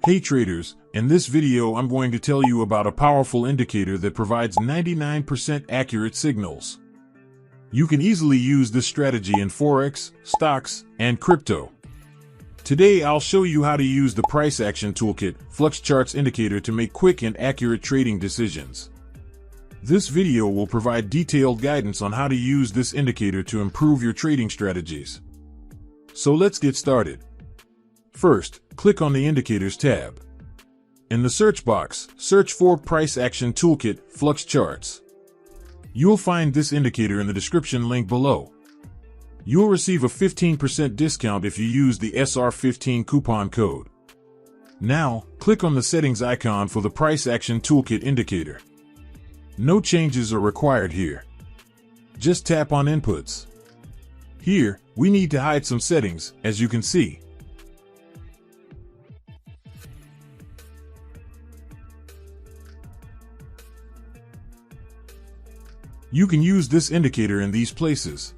Hey traders, in this video I'm going to tell you about a powerful indicator that provides 99% accurate signals. You can easily use this strategy in Forex, stocks, and crypto. Today I'll show you how to use the Price Action Toolkit Flux Charts indicator to make quick and accurate trading decisions. This video will provide detailed guidance on how to use this indicator to improve your trading strategies. So let's get started. First, click on the Indicators tab. In the search box, search for Price Action Toolkit Flux Charts. You'll find this indicator in the description link below. You'll receive a 15% discount if you use the SR15 coupon code. Now, click on the settings icon for the Price Action Toolkit indicator. No changes are required here. Just tap on Inputs. Here, we need to hide some settings, as you can see. You can use this indicator in these places.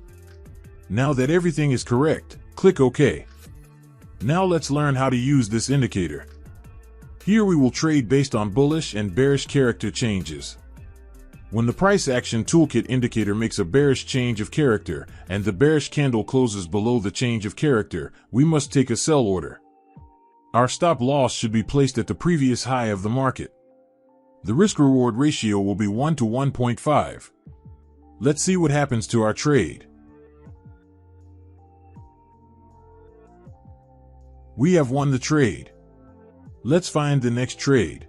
Now that everything is correct, click OK. Now let's learn how to use this indicator. Here we will trade based on bullish and bearish character changes. When the Price Action Toolkit indicator makes a bearish change of character and the bearish candle closes below the change of character, we must take a sell order. Our stop loss should be placed at the previous high of the market. The risk-reward ratio will be 1 to 1.5. Let's see what happens to our trade. We have won the trade. Let's find the next trade.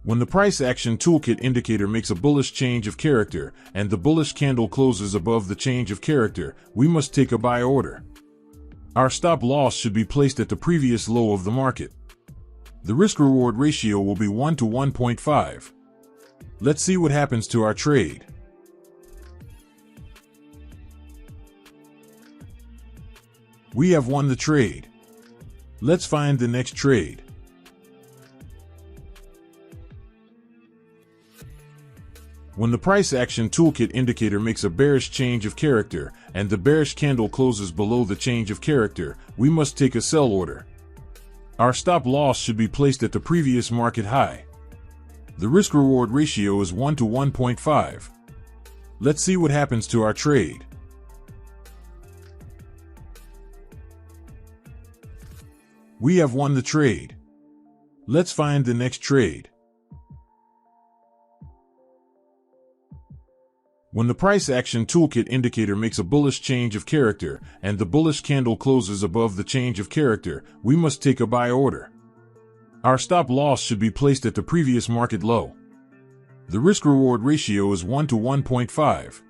When the Price Action Toolkit indicator makes a bullish change of character and the bullish candle closes above the change of character, we must take a buy order. Our stop loss should be placed at the previous low of the market. The risk-reward ratio will be 1 to 1.5. Let's see what happens to our trade. We have won the trade. Let's find the next trade. When the Price Action Toolkit indicator makes a bearish change of character and the bearish candle closes below the change of character, we must take a sell order. Our stop loss should be placed at the previous market high. The risk-reward ratio is 1 to 1.5. Let's see what happens to our trade. We have won the trade. Let's find the next trade. When the Price Action Toolkit indicator makes a bullish change of character and the bullish candle closes above the change of character, we must take a buy order. Our stop loss should be placed at the previous market low. The risk-reward ratio is 1 to 1.5.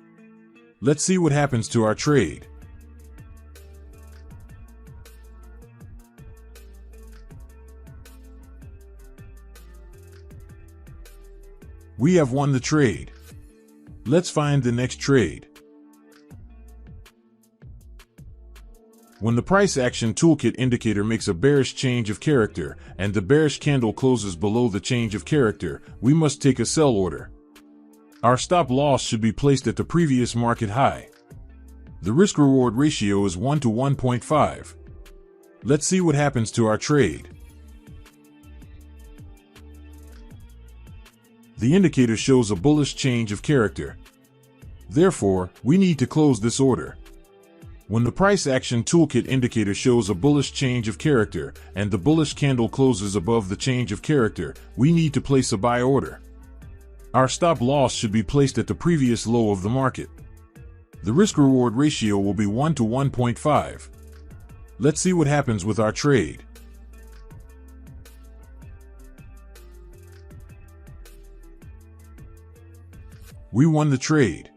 Let's see what happens to our trade. We have won the trade. Let's find the next trade. When the Price Action Toolkit indicator makes a bearish change of character and the bearish candle closes below the change of character, we must take a sell order. Our stop loss should be placed at the previous market high. The risk-reward ratio is 1 to 1.5. Let's see what happens to our trade. The indicator shows a bullish change of character. Therefore, we need to close this order. When the Price Action Toolkit indicator shows a bullish change of character and the bullish candle closes above the change of character, we need to place a buy order. Our stop loss should be placed at the previous low of the market. The risk-reward ratio will be 1 to 1.5. Let's see what happens with our trade. We won the trade.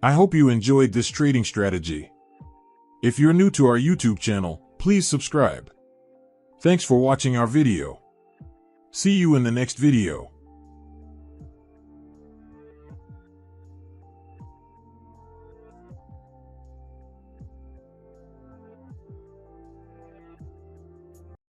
I hope you enjoyed this trading strategy. If you're new to our YouTube channel, please subscribe. Thanks for watching our video. See you in the next video.